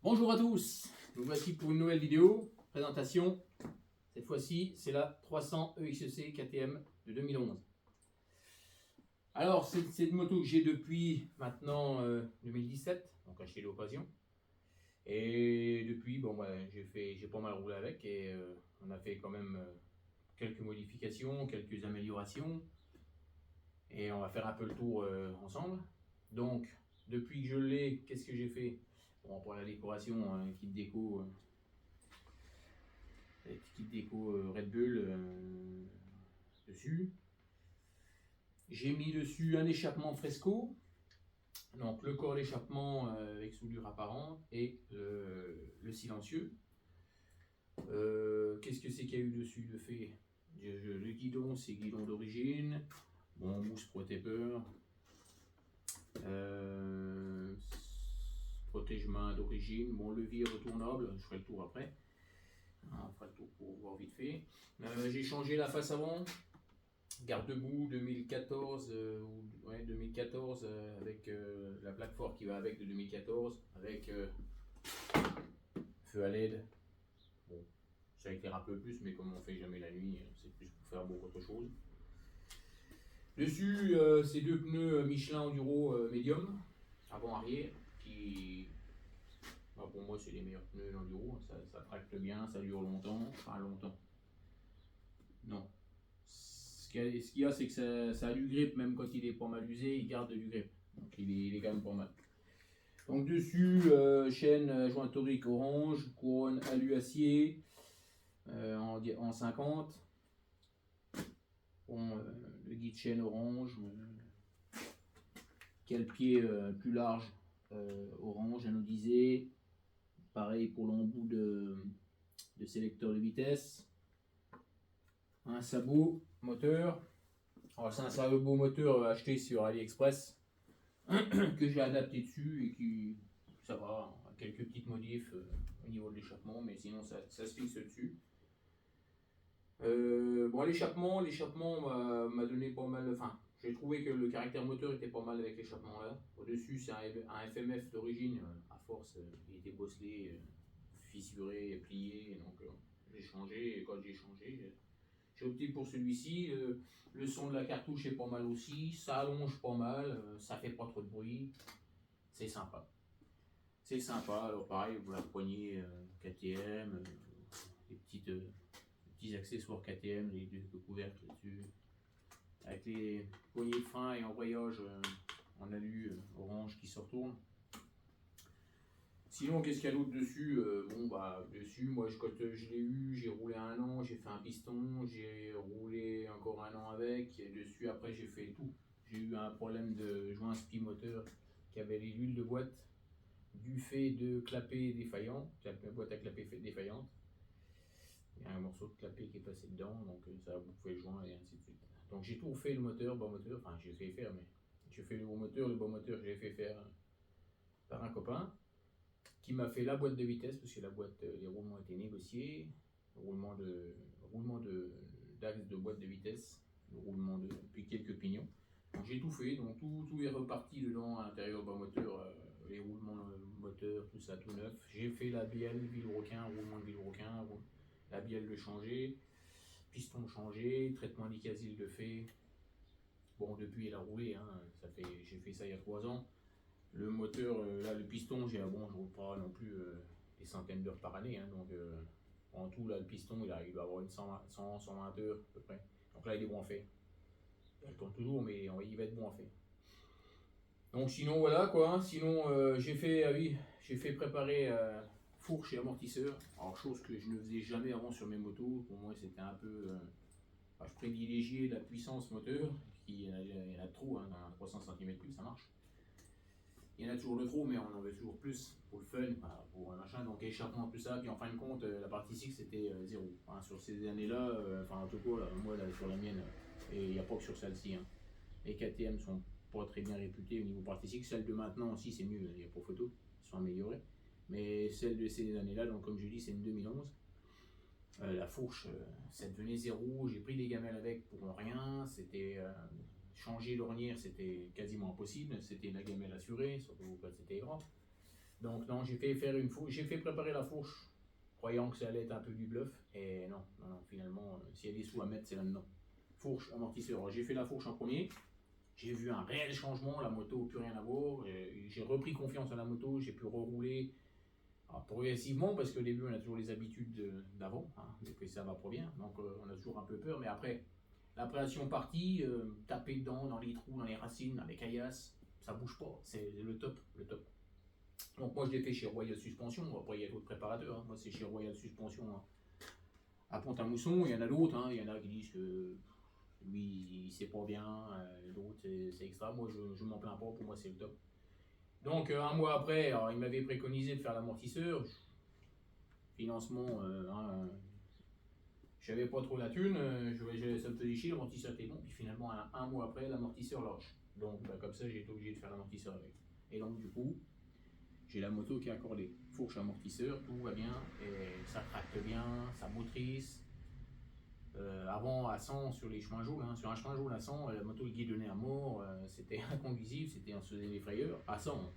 Bonjour à tous, nous voici pour une nouvelle vidéo, présentation. Cette fois-ci, c'est la 300 EXC KTM de 2011. Alors, c'est une moto que j'ai depuis maintenant 2017, donc acheté l'occasion. Et depuis, bon, j'ai pas mal roulé avec et on a fait quand même quelques modifications, quelques améliorations. Et on va faire un peu le tour ensemble. Donc, depuis que je l'ai, qu'est-ce que j'ai fait? Bon, pour la décoration, kit déco, Red Bull dessus. J'ai mis dessus un échappement Fresco, donc le corps d'échappement avec soudure apparente et le silencieux. Qu'est-ce que c'est qu'il y a eu dessus de fait? Le guidon, c'est guidon d'origine. Bon, mousse protépeur. Protège-main d'origine. Bon, levier retournable, je ferai le tour après. On fera le tour pour voir vite fait. J'ai changé la face avant. Garde-boue 2014, 2014 avec la plaque forte qui va avec de 2014, avec feu à LED. Bon, ça éclaire un peu plus, mais comme on fait jamais la nuit, c'est plus pour faire beaucoup autre chose. Dessus, c'est deux pneus Michelin Enduro Medium, avant-arrière, qui, pour moi, c'est les meilleurs pneus d'enduro. Ça tracte bien, ça dure longtemps, enfin longtemps. Non. Ce qu'il y a, c'est que ça a du grip, même quand il est pas mal usé, il garde du grip. Donc il est quand même pas mal. Donc dessus, chaîne jointorique orange, couronne alu acier en 50. Bon, le guide chaîne orange, cale-pied plus large orange anodisé. Pareil pour l'embout de sélecteur de vitesse. Un sabot moteur. Alors c'est un sabot moteur acheté sur AliExpress que j'ai adapté dessus et qui, ça va, quelques petites modifs au niveau de l'échappement, mais sinon ça se fixe dessus. Bon, l'échappement m'a donné pas mal, enfin, j'ai trouvé que le caractère moteur était pas mal avec l'échappement là. Au-dessus, c'est un FMF d'origine, à force, il était bosselé, fissuré, plié, donc j'ai changé, et quand j'ai changé, j'ai opté pour celui-ci. Le son de la cartouche est pas mal aussi, ça allonge pas mal, ça fait pas trop de bruit, c'est sympa. C'est sympa, alors pareil, vous la poignée KTM, les petits accessoires KTM, les deux couvercles dessus, avec les poignées de frein et embrayage en alu orange qui se retourne. Sinon, qu'est-ce qu'il y a d'autre dessus? Dessus, moi, quand je l'ai eu, j'ai roulé 1 an, j'ai fait un piston, j'ai roulé encore 1 an avec, et dessus, après, j'ai fait tout. J'ai eu un problème de joint spi moteur qui avait l'huile de boîte, du fait de clapet défaillant, la boîte à clapet défaillante. Il y a un morceau de clapet qui est passé dedans, donc ça a bouffé le joint et ainsi de suite. Donc j'ai tout refait, le moteur, bas moteur, enfin j'ai fait faire, mais j'ai fait le bas moteur, je l'ai fait faire par un copain qui m'a fait la boîte de vitesse, parce que la boîte, les roulements étaient négociés, roulement d'axe de boîte de vitesse, puis quelques pignons. Donc j'ai tout fait, donc tout est reparti dedans à l'intérieur bas moteur, les roulements moteur, tout ça tout neuf. J'ai fait la bielle Villebrequin, roulement de Villebrequin, la bielle de changer, piston changé, traitement d'Icazil de fait. Bon, depuis elle a roulé, hein, j'ai fait ça il y a 3 ans. Le moteur, là, le piston, je roule pas non plus des centaines d'heures par année, hein, donc en tout, là, le piston, il doit avoir une 120 heures à peu près. Donc là, il est bon à faire. Elle tourne toujours, mais il va être bon à faire. Donc sinon, voilà quoi. Sinon, j'ai fait préparer fourche et amortisseur. Alors, chose que je ne faisais jamais avant sur mes motos. Pour moi, c'était un peu. Je privilégiais la puissance moteur, il y en a trop, hein, dans 300 cm3, ça marche. Il y en a toujours de trop, mais on en veut toujours plus pour le fun, pour un machin, donc échappement, tout ça. Puis en fin de compte, la partie 6 c'était 0. Hein, sur ces années-là, en tout cas, là, moi là, sur la mienne, et il n'y a pas que sur celle-ci. Hein. Les KTM sont pas très bien réputées au niveau partie 6. Celles de maintenant aussi, c'est mieux, il n'y a pas photo, elles sont améliorées. Mais celle de ces années-là, donc comme je dis, c'est une 2011. La fourche, ça devenait 0. J'ai pris des gamelles avec pour rien. C'était. Changer l'ornière, c'était quasiment impossible. C'était la gamelle assurée, surtout quand c'était grand. Donc non, j'ai fait préparer la fourche, croyant que ça allait être un peu du bluff, et non, finalement, s'il y a des sous à mettre, c'est là-dedans. Fourche, amortisseur. Alors, j'ai fait la fourche en premier, j'ai vu un réel changement, la moto, plus rien à voir, j'ai repris confiance en la moto, j'ai pu rerouler progressivement, parce qu'au début, on a toujours les habitudes d'avant, hein, et puis ça va pas bien, donc on a toujours un peu peur, mais après, l'appréhension partie, taper dedans, dans les trous, dans les racines, dans les caillasses, ça bouge pas, c'est le top, le top. Donc moi je l'ai fait chez Royal Suspension, après il y a d'autres préparateurs, hein. Moi c'est chez Royal Suspension à Pont-à-Mousson, il y en a d'autres, hein. Il y en a qui disent que lui c'est pas bien, d'autres c'est extra, moi je m'en plains pas, pour moi c'est le top. Donc un mois après, alors, il m'avait préconisé de faire l'amortisseur, financement, hein, j'avais pas trop la thune, ça me faisait chier, l'amortisseur était bon, puis finalement un mois après l'amortisseur lâche. Donc comme ça j'ai été obligé de faire l'amortisseur avec. Et donc du coup, j'ai la moto qui est accordée, fourche amortisseur, tout va bien, et ça tracte bien, ça motrice. Avant à 100 sur les chemins jaunes, hein, sur un chemin jaune à 100, la moto guidonnait à mort, c'était inconduisible, on se faisait des frayeurs. À 100,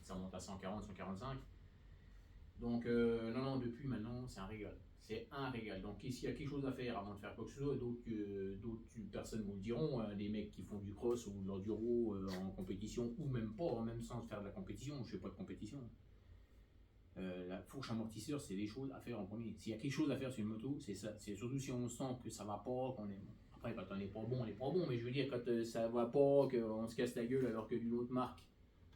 ça monte à 140, 145. Donc non, depuis maintenant, c'est un régal. C'est un régal. Donc s'il y a quelque chose à faire avant de faire quoi que ce soit, d'autres personnes vous le diront, des mecs qui font du cross ou de l'enduro en compétition, ou même pas, même sans faire de la compétition, je fais pas de compétition. La fourche amortisseur, c'est des choses à faire en premier. S'il y a quelque chose à faire sur une moto, c'est ça. C'est surtout si on sent que ça va pas, qu'on est... Après, quand on n'est pas bon, on n'est pas bon, mais je veux dire, quand ça va pas, qu'on se casse la gueule alors que d'une autre marque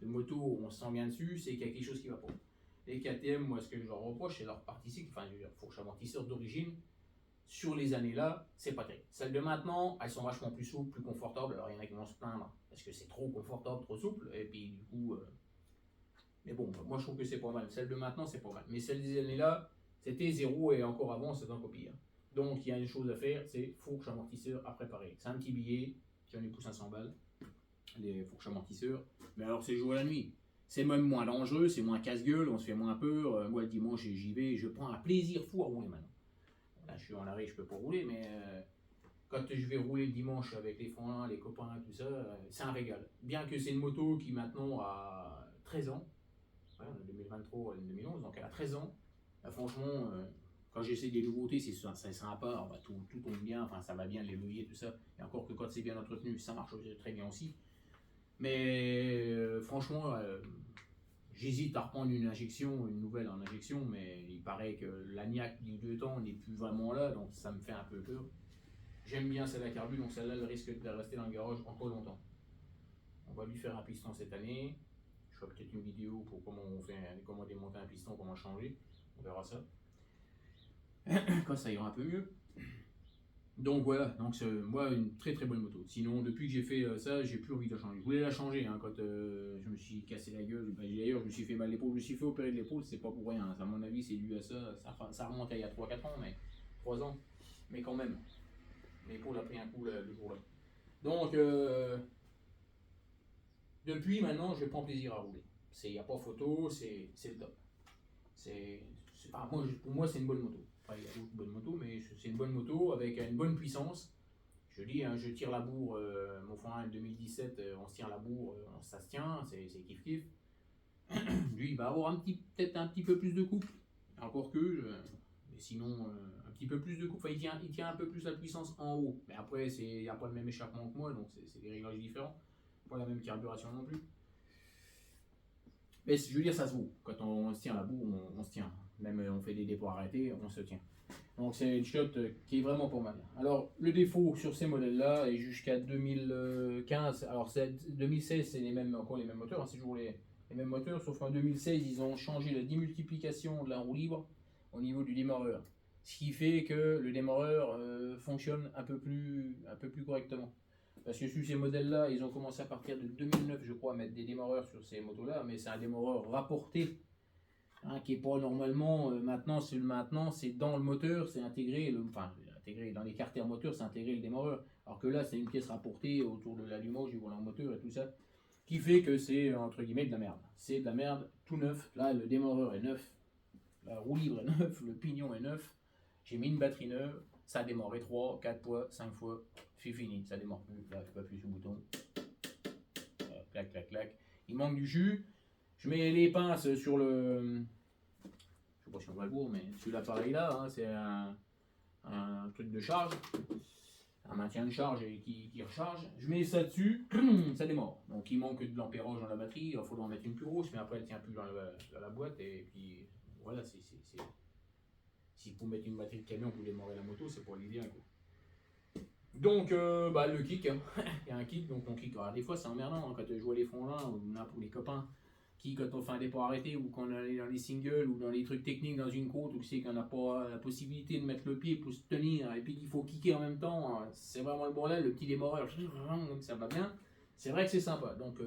de moto, on se sent bien dessus, c'est qu'il y a quelque chose qui va pas. Les KTM, moi, ce que je leur reproche, c'est leur partie cycle, enfin, fourche amortisseur d'origine, sur les années là, c'est pas terrible. Celles de maintenant, elles sont vachement plus souples, plus confortables. Alors, il y en a qui vont se plaindre parce que c'est trop confortable, trop souple, et puis du coup. Mais bon, moi je trouve que c'est pas mal. Celle de maintenant, c'est pas mal. Mais celle des années là, c'était 0 et encore avant, c'est un copie. Hein. Donc il y a une chose à faire, c'est fourche amortisseur à préparer. C'est un petit billet, j'en ai pour 500 balles, les fourches amortisseurs. Mais alors c'est jouer la nuit. C'est même moins dangereux, c'est moins casse-gueule, on se fait moins peur. Moi le dimanche j'y vais, je prends un plaisir fou à rouler maintenant. Là je suis en arrêt, je peux pas rouler, mais quand je vais rouler le dimanche avec les frangins, les copains, tout ça, c'est un régal. Bien que c'est une moto qui maintenant a 13 ans, ouais, on est 2023, 2011, donc elle a 13 ans. Franchement, quand j'essaie des nouveautés, c'est sympa, tout tombe bien, enfin, ça va bien, les leviers, tout ça. Et encore que quand c'est bien entretenu, ça marche très bien aussi. Mais franchement, j'hésite à reprendre une nouvelle en injection, mais il paraît que l'agnac du 2 temps n'est plus vraiment là, donc ça me fait un peu peur. J'aime bien celle à carbu, donc celle-là, elle risque de rester dans le garage encore longtemps. On va lui faire un piston cette année. Je ferai peut-être une vidéo pour comment démonter un piston, comment changer. On verra ça. Quand ça ira un peu mieux. Donc voilà, donc moi une très très bonne moto. Sinon depuis que j'ai fait ça, j'ai plus envie de la changer. Je voulais la changer hein, quand je me suis cassé la gueule. D'ailleurs je me suis fait mal l'épaule, je me suis fait opérer de l'épaule, c'est pas pour rien. Hein. À mon avis c'est dû à ça. Ça remonte à il y a 3-4 ans, mais 3 ans. Mais quand même, l'épaule a pris un coup le jour-là. Donc depuis maintenant je prends plaisir à rouler. Il n'y a pas photo, c'est le top. Pour moi c'est une bonne moto. Enfin, il y a d'autres bonnes motos, mais c'est une bonne moto avec une bonne puissance. Je dis, hein, je tire la bourre, mon frère 2017, on se tire la bourre, ça se tient, c'est kiff kiff. Lui, il va avoir peut-être un petit peu plus de couple, encore que, mais sinon, un petit peu plus de couple. Enfin, il tient un peu plus la puissance en haut. Mais après, il n'y a pas le même échappement que moi, donc c'est des réglages différents. Pas la même carburation non plus. Mais je veux dire, ça se vaut. Quand on se tient la bourre, on se tient. Même on fait des départs arrêtés, on se tient. Donc c'est une shot qui est vraiment pas mal. Alors le défaut sur ces modèles-là est jusqu'à 2015. Alors 2016 c'est encore les mêmes moteurs, hein, c'est toujours les mêmes moteurs, sauf qu'en 2016 ils ont changé la démultiplication de la roue libre au niveau du démarreur. Ce qui fait que le démarreur fonctionne un peu plus correctement. Parce que sur ces modèles-là, ils ont commencé à partir de 2009, je crois, à mettre des démarreurs sur ces motos-là, mais c'est un démarreur rapporté. Hein, qui n'est pas normalement, maintenant c'est dans le moteur, c'est intégré, intégré dans les carters moteurs, c'est intégré le démarreur. Alors que là, c'est une pièce rapportée autour de l'allumage du volant moteur et tout ça, qui fait que c'est entre guillemets de la merde. C'est de la merde tout neuf. Là, le démarreur est neuf, la roue libre est neuf, le pignon est neuf. J'ai mis une batterie neuve, ça a démarré 3, 4 fois, 5 fois, c'est fini, ça démarre plus. Là, je peux appuyer sur le bouton. Clac, clac, clac. Il manque du jus. Je mets les pinces sur le... Je sais pas si on va le voir, mais sur l'appareil là, hein, c'est un truc de charge, un maintien de charge et qui recharge. Je mets ça dessus, ça démarre. Donc il manque de l'ampérage dans la batterie, il faudra en mettre une plus grosse, mais après elle tient plus dans la boîte. Et puis voilà, si vous mettez une batterie de camion pour démarrer la moto, c'est pas l'idéal. Donc le kick, hein. Il y a un kick, donc on kick. Alors, des fois c'est emmerdant hein, quand je vois les frangins ou là pour les copains qui, quand on fait un départ arrêté ou quand on est dans les singles ou dans les trucs techniques dans une côte ou c'est qu'on n'a pas la possibilité de mettre le pied pour se tenir et puis qu'il faut kicker en même temps, c'est vraiment le bordel, le petit démarrage, donc ça va bien. C'est vrai que c'est sympa, donc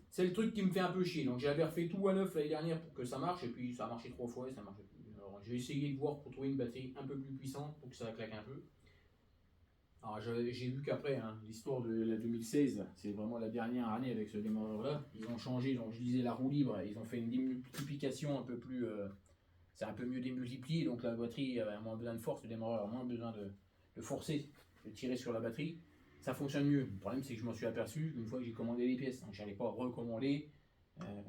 c'est le truc qui me fait un peu chier. Donc j'avais refait tout à neuf l'année dernière pour que ça marche et puis ça a marché 3 fois et ça marchait plus. Alors j'ai essayé de voir pour trouver une batterie un peu plus puissante pour que ça claque un peu. Alors j'ai vu qu'après, hein, l'histoire de la 2016, c'est vraiment la dernière année avec ce démarreur-là. Ils ont changé, donc je disais la roue libre, ils ont fait une démultiplication un peu plus... c'est un peu mieux démultiplié, donc la batterie a moins besoin de force, le démarreur a moins besoin de forcer, de tirer sur la batterie. Ça fonctionne mieux. Le problème, c'est que je m'en suis aperçu une fois que j'ai commandé les pièces. Donc je n'allais pas recommander.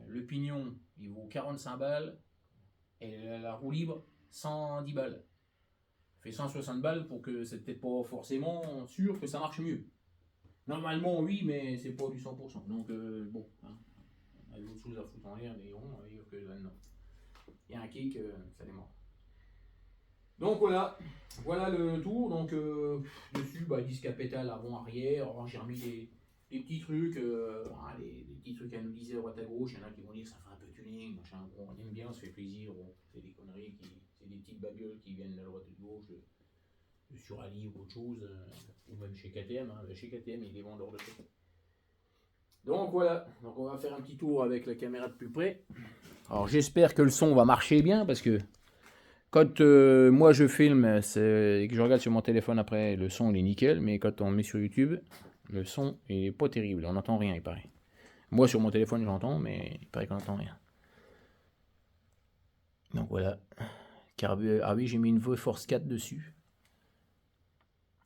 Le pignon, il vaut 45 balles et la roue libre, 110 balles. Fait 160 balles pour que c'est peut-être pas forcément sûr que ça marche mieux. Normalement oui, mais c'est pas du 100%. Donc bon, hein, il y a d'autres choses à foutre en l'air, des ronds, ailleurs que là-dedans. Il y a un kick, ça démarre. Donc voilà, voilà le tour. Donc dessus, disque à pétale avant, arrière. Alors, j'ai remis des petits trucs, les petits trucs analysés à droite à gauche. Il y en a qui vont dire que ça fait un peu tuning, machin. Bon, on aime bien, ça fait plaisir. Bon, c'est des conneries, c'est des petites babioles qui viennent de droite et de gauche, sur Ali ou autre chose, ou même chez KTM. Hein. Chez KTM, il est vendeur de trucs. Donc voilà, donc on va faire un petit tour avec la caméra de plus près. Alors j'espère que le son va marcher bien parce que quand moi je filme et que je regarde sur mon téléphone après, le son il est nickel, mais quand on met sur YouTube, le son il est pas terrible, on n'entend rien il paraît. Moi sur mon téléphone j'entends, mais il paraît qu'on n'entend rien. Donc voilà. Ah oui, j'ai mis une V-Force 4 dessus.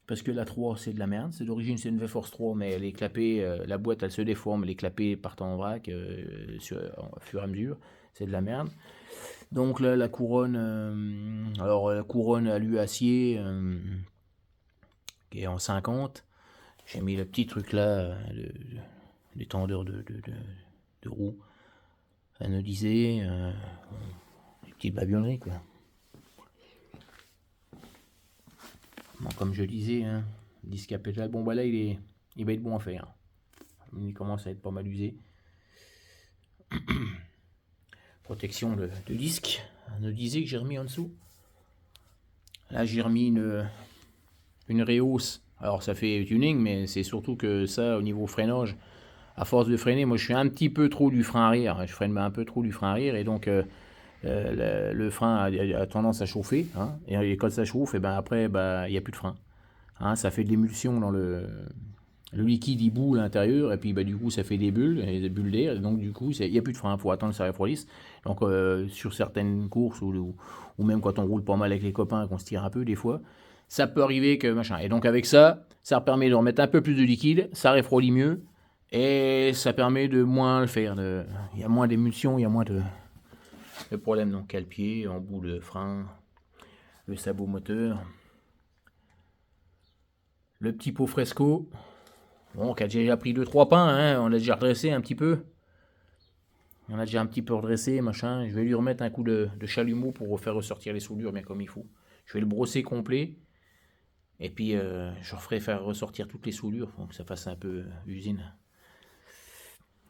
Parce que la 3 c'est de la merde, d'origine c'est une V-Force 3, mais les clapets, la boîte elle se déforme, les clapets partent en vrac au fur et à mesure, c'est de la merde. Donc là la couronne, alors la couronne alu acier qui est en 50, j'ai mis le petit truc là, l'étendeur de roue, anodisé, des petites babionneries quoi. Bon, comme je disais, hein, disque à pétale, bon là il va être bon à faire. Il commence à être pas mal usé. Protection de disque, anodisé que j'ai remis en dessous. Là j'ai remis une réhausse. Alors ça fait tuning, mais c'est surtout que ça au niveau freinage, à force de freiner, moi je suis un petit peu trop du frein arrière. Je freine un peu trop du frein arrière et donc le frein a tendance à chauffer. Hein, et quand ça chauffe, et ben après il n'y a plus de frein. Hein, ça fait de l'émulsion dans le liquide, il bout à l'intérieur et puis du coup ça fait des bulles d'air et donc du coup il n'y a plus de frein, il faut attendre que ça refroidisse. Donc sur certaines courses ou même quand on roule pas mal avec les copains, qu'on se tire un peu des fois, ça peut arriver que machin. Et donc avec ça permet de remettre un peu plus de liquide, ça refroidit mieux et ça permet de moins le faire. Il y a moins d'émulsion, il y a moins de problèmes. Donc cale-pied, embout de frein, le sabot moteur, le petit pot fresco. Bon, qui a déjà pris 2-3 pains, hein, on l'a déjà redressé un petit peu. On a déjà un petit peu redressé, machin. Je vais lui remettre un coup de chalumeau pour faire ressortir les soudures bien comme il faut. Je vais le brosser complet. Et puis je referai faire ressortir toutes les soudures pour que ça fasse un peu usine.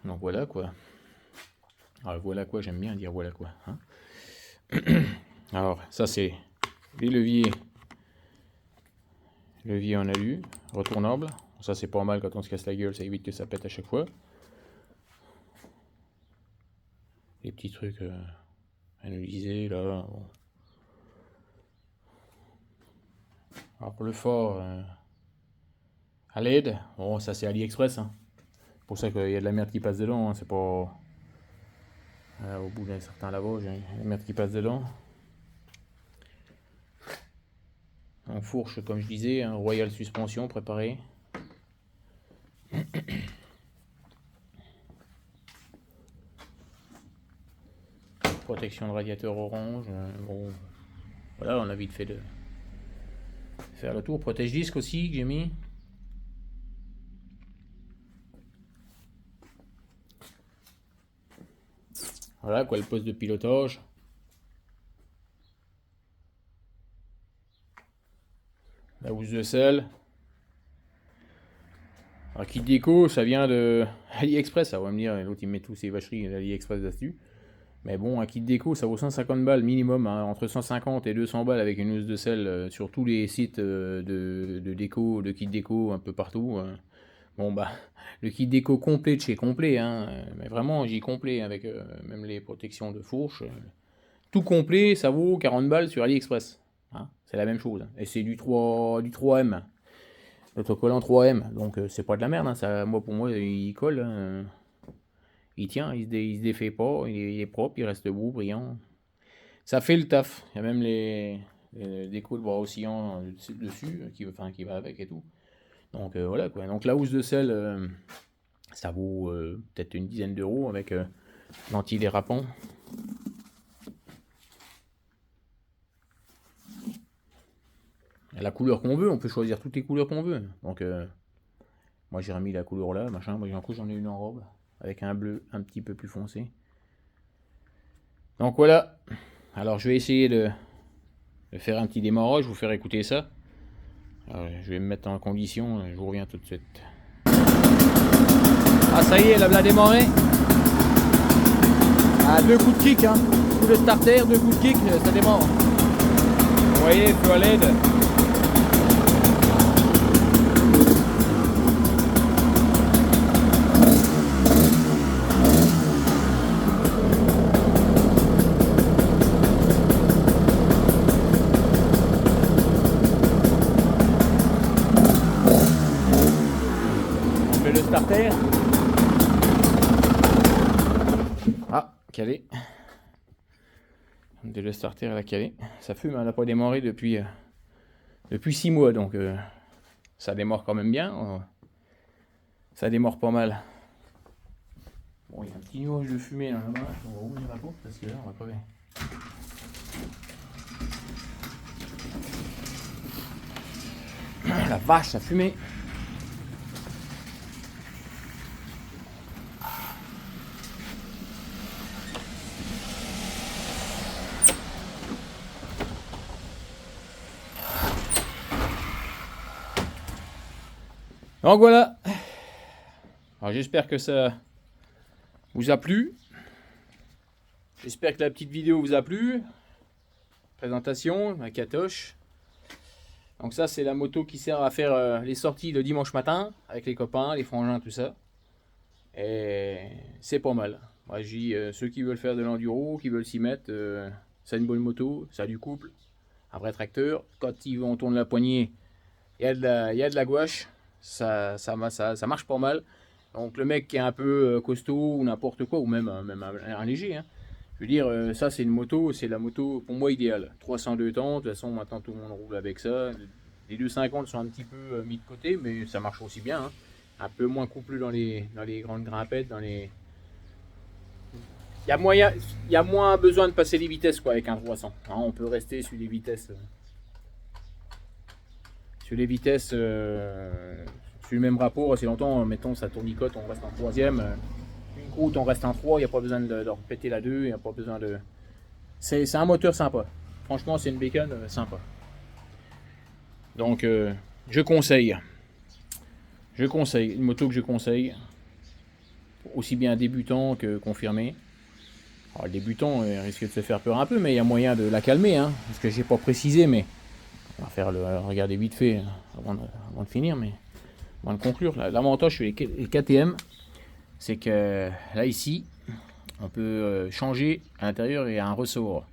Donc voilà quoi. Alors voilà quoi, j'aime bien dire voilà quoi. Hein. Alors ça c'est les leviers. Levier en alu, retournable. Ça c'est pas mal quand on se casse la gueule, ça évite que ça pète à chaque fois. Les petits trucs analysés là. Bon. Alors pour le fort à LED, bon ça c'est AliExpress. Hein. C'est pour ça qu'il y a de la merde qui passe dedans. Hein. C'est pas au bout d'un certain lavage, il y a de la merde qui passe dedans. En fourche comme je disais, un Royal suspension préparé. protection de radiateur orange. Bon, voilà, on a vite fait de faire le tour. Protège disque aussi que j'ai mis. Voilà quoi, le poste de pilotage. La housse de selle. Un kit déco, ça vient de AliExpress, ça va me dire, l'autre il met tous ses vacheries d'AliExpress là-dessus. Mais bon, un kit déco, ça vaut 150 balles minimum, hein, entre 150 et 200 balles avec une housse de selle sur tous les sites de déco, de kit déco un peu partout. Bon bah, le kit déco complet de chez Complet, hein, mais vraiment j'y complet avec même les protections de fourche. Tout complet, ça vaut 40 balles sur AliExpress. Hein, c'est la même chose. Et c'est du 3M. L'autocollant 3M, donc c'est pas de la merde, hein, ça, pour moi il colle, hein, il tient, il se défait pas, il est propre, il reste beau, brillant. Ça fait le taf, il y a même les décos de bras oscillants dessus, qui va avec et tout. Donc voilà quoi, donc la housse de selle, ça vaut peut-être une dizaine d'euros avec l'anti-dérapant. La couleur qu'on veut, on peut choisir toutes les couleurs qu'on veut. Donc, moi j'ai remis la couleur là, machin. Moi, j'en ai une en robe avec un bleu un petit peu plus foncé. Donc voilà. Alors, je vais essayer de faire un petit démarrage, vous faire écouter ça. Alors, je vais me mettre en condition, je vous reviens tout de suite. Ah, ça y est, elle a démarré. Ah, 2 coups de kick, hein. Coup de starter, 2 coups de kick, ça démarre. Vous voyez, feu à LED. Le starter. Ah, calé. Le starter, elle a calé. Ça fume, elle n'a pas démarré depuis 6 mois, donc ça démarre quand même bien. Ça démarre pas mal. Bon, il y a un petit nuage de fumée là-bas. On va ouvrir la porte parce que là, on va crever. La vache, ça fumait. Donc voilà. Alors j'espère que ça vous a plu. J'espère que la petite vidéo vous a plu. Présentation, la catoche. Donc ça c'est la moto qui sert à faire les sorties le dimanche matin avec les copains, les frangins, tout ça. Et c'est pas mal. Moi je dis ceux qui veulent faire de l'enduro, qui veulent s'y mettre, c'est une bonne moto, ça a du couple, un vrai tracteur. Quand on tourne la poignée, il y a de la gouache. Ça marche pas mal. Donc le mec qui est un peu costaud ou n'importe quoi, ou même un léger, hein, je veux dire, ça c'est une moto, c'est la moto pour moi idéale. 302 temps, de toute façon maintenant tout le monde roule avec ça. Les 250 sont un petit peu mis de côté, mais ça marche aussi bien. Hein. Un peu moins couplé dans les grandes grimpettes, il y a moins besoin de passer les vitesses quoi avec un 300. Hein, on peut rester sur les vitesses. Sur les vitesses, sur le même rapport, assez longtemps, mettons ça tournicote, on reste en troisième. Une croûte, on reste en 3, il n'y a pas besoin de répéter la 2, il n'y a pas besoin de. C'est un moteur sympa. Franchement, c'est une bécane sympa. Donc, je conseille. Une moto que je conseille. Aussi bien débutant que confirmé. Alors, le débutant risque de se faire peur un peu, mais il y a moyen de la calmer, hein, parce que j'ai pas précisé, mais. On va faire regarder vite fait avant de finir, mais avant de conclure. L'avantage sur les KTM, c'est que là ici, on peut changer à l'intérieur, il y a un ressort.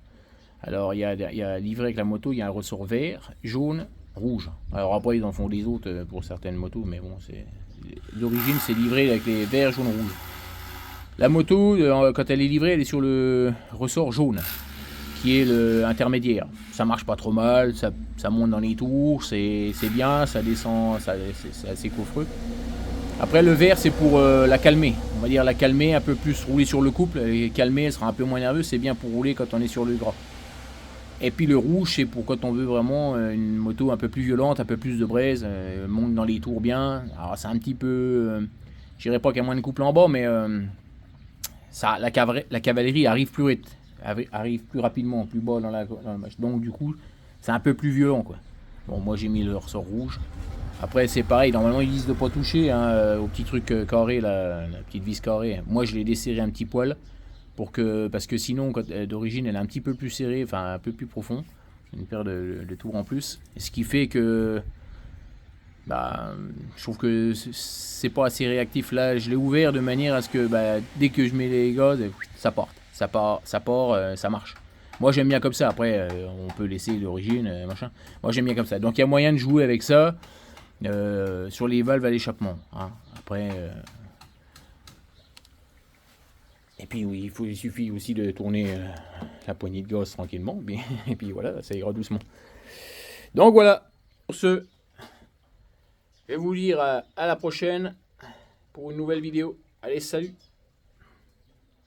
Alors il y a livré avec la moto, il y a un ressort vert, jaune, rouge. Alors après ils en font des autres pour certaines motos, mais bon, d'origine c'est livré avec les verts, jaune, rouge. La moto, quand elle est livrée, elle est sur le ressort jaune, qui est l'intermédiaire. Ça marche pas trop mal, ça monte dans les tours, c'est bien, ça descend, c'est assez coffreux. Après le vert c'est pour la calmer, on va dire la calmer, un peu plus rouler sur le couple, et calmer, elle sera un peu moins nerveuse, c'est bien pour rouler quand on est sur le gras. Et puis le rouge c'est pour quand on veut vraiment une moto un peu plus violente, un peu plus de braise, monte dans les tours bien. Alors c'est un petit peu, je dirais pas qu'il y a moins de couple en bas, mais ça, la cavalerie arrive plus vite, arrive plus rapidement, plus bas dans le match. Donc du coup c'est un peu plus violent quoi. Bon moi j'ai mis le ressort rouge. Après c'est pareil, normalement ils disent de pas toucher hein, au petit truc carré, la petite vis carrée. Moi je l'ai desserré un petit poil parce que sinon d'origine elle est un petit peu plus serrée, enfin un peu plus profond, une paire de tours en plus. Ce qui fait que bah, je trouve que c'est pas assez réactif. Là je l'ai ouvert de manière à ce que bah, dès que je mets les gaz, ça part, ça marche. Moi j'aime bien comme ça, après on peut laisser l'origine, machin. Moi j'aime bien comme ça. Donc il y a moyen de jouer avec ça. Sur les valves à l'échappement. Hein. Après, et puis oui, il suffit aussi de tourner la poignée de gaz tranquillement, et puis voilà, ça ira doucement. Donc voilà, pour ce, je vais vous dire à la prochaine pour une nouvelle vidéo. Allez, salut!